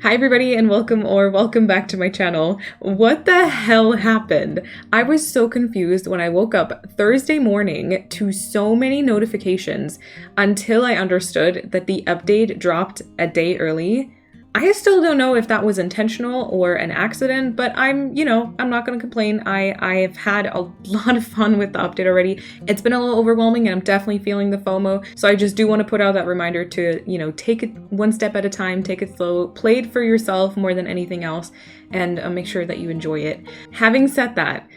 Hi everybody and welcome back to my channel. What the hell happened? I was so confused when I woke up Thursday morning to so many notifications until I understood that the update dropped a day early. I still don't know if that was intentional or an accident, but I'm not gonna complain. I've had a lot of fun with the update already. It's been a little overwhelming and I'm definitely feeling the FOMO. So I just do want to put out that reminder to, take it one step at a time, take it slow, play it for yourself more than anything else, and make sure that you enjoy it. Having said that,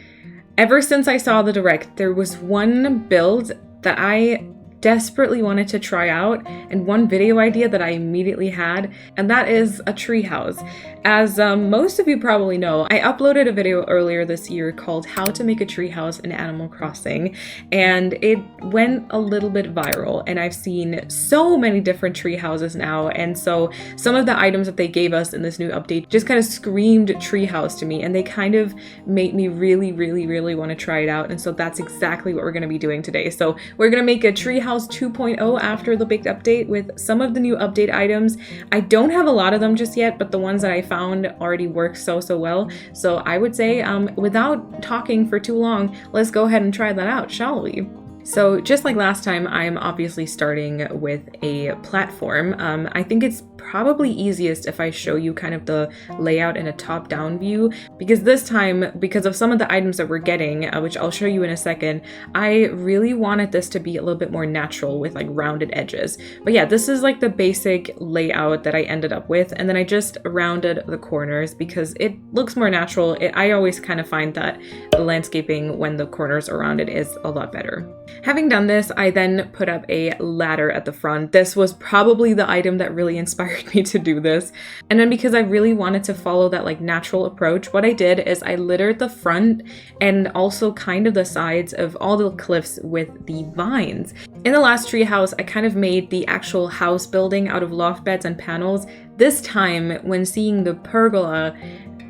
ever since I saw the direct, there was one build that I desperately wanted to try out and one video idea that I immediately had, and that is a treehouse. As most of you probably know, I uploaded a video earlier this year called How to Make a Treehouse in Animal Crossing, and it went a little bit viral, and I've seen so many different tree houses now, and so some of the items that they gave us in this new update just kind of screamed treehouse to me, and they kind of made me really want to try it out, and so that's exactly what we're going to be doing today. So we're going to make a treehouse 2.0 after the big update with some of the new update items. I don't have a lot of them just yet, but the ones that I found already work so well. So I would say, without talking for too long, let's go ahead and try that out, shall we? So just like last time, I'm obviously starting with a platform. I think it's probably easiest if I show you kind of the layout in a top-down view, because this time, because of some of the items that we're getting, which I'll show you in a second, I really wanted this to be a little bit more natural with like rounded edges. But yeah, this is like the basic layout that I ended up with, and then I just rounded the corners because it looks more natural. I always kind of find that the landscaping when the corners are rounded is a lot better. Having done this, I then put up a ladder at the front. This was probably the item that really inspired me to do this. And then because I really wanted to follow that like natural approach, what I did is I littered the front and also kind of the sides of all the cliffs with the vines. In the last treehouse, I kind of made the actual house building out of loft beds and panels. This time, when seeing the pergola,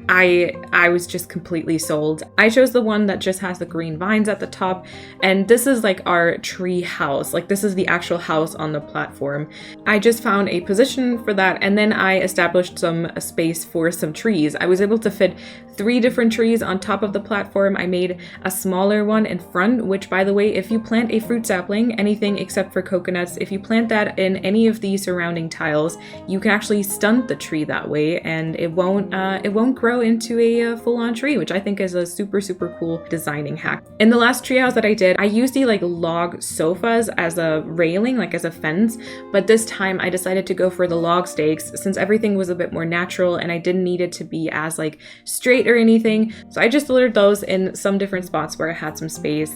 I was just completely sold. I chose the one that just has the green vines at the top, and this is like our tree house. Like this is the actual house on the platform. I just found a position for that, and then I established some space for some trees. I was able to fit 3 different trees on top of the platform. I made a smaller one in front, which by the way, if you plant a fruit sapling, anything except for coconuts, if you plant that in any of the surrounding tiles, you can actually stunt the tree that way, and it won't grow into a full-on tree, which I think is a super cool designing hack. In the last treehouse that I did, I used the like log sofas as a railing, like as a fence, but this time I decided to go for the log stakes since everything was a bit more natural and I didn't need it to be as like straight or anything. So I just littered those in some different spots where I had some space.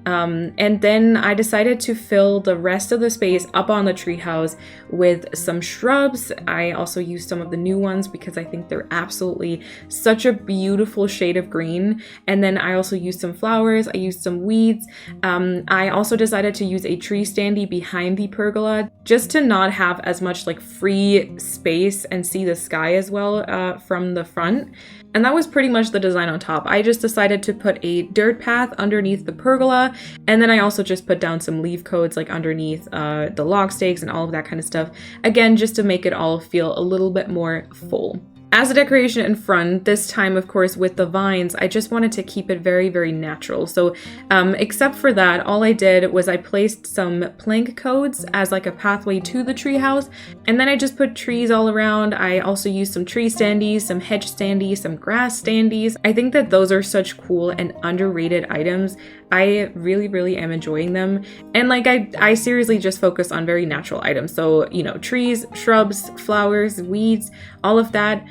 And then I decided to fill the rest of the space up on the treehouse with some shrubs. I also used some of the new ones because I think they're absolutely such a beautiful shade of green. And then I also used some flowers, I used some weeds. I also decided to use a tree standee behind the pergola just to not have as much like free space and see the sky as well from the front. And that was pretty much the design on top. I just decided to put a dirt path underneath the pergola, and then I also just put down some leaf codes like underneath the log stakes and all of that kind of stuff. Again, just to make it all feel a little bit more full. As a decoration in front, this time, of course, with the vines, I just wanted to keep it very natural. So except for that, all I did was I placed some plank codes as like a pathway to the treehouse, and then I just put trees all around. I also used some tree standees, some hedge standees, some grass standees. I think that those are such cool and underrated items. I really am enjoying them. And like I seriously just focus on very natural items. So, trees, shrubs, flowers, weeds, all of that.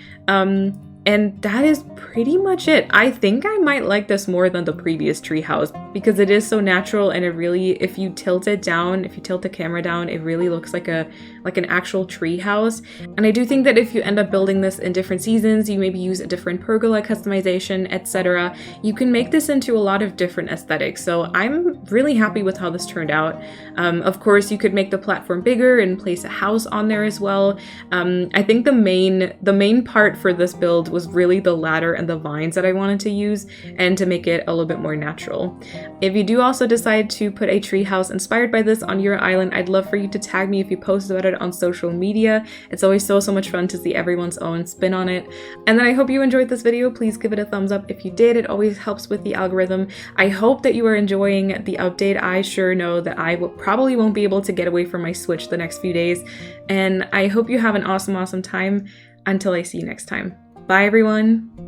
And that is pretty much it. I think I might like this more than the previous treehouse because it is so natural, and it really, if you tilt it down, if you tilt the camera down, it really looks like an actual treehouse. And I do think that if you end up building this in different seasons, you maybe use a different pergola customization, etc., you can make this into a lot of different aesthetics. So I'm really happy with how this turned out. Of course, you could make the platform bigger and place a house on there as well. I think the main part for this build was really the ladder and the vines that I wanted to use and to make it a little bit more natural. If you do also decide to put a tree house inspired by this on your island, I'd love for you to tag me if you post about it on social media. It's always so much fun to see everyone's own spin on it. And then I hope you enjoyed this video. Please give it a thumbs up if you did. It always helps with the algorithm. I hope that you are enjoying the update. I sure know that I probably won't be able to get away from my Switch the next few days. And I hope you have an awesome time until I see you next time. Bye everyone!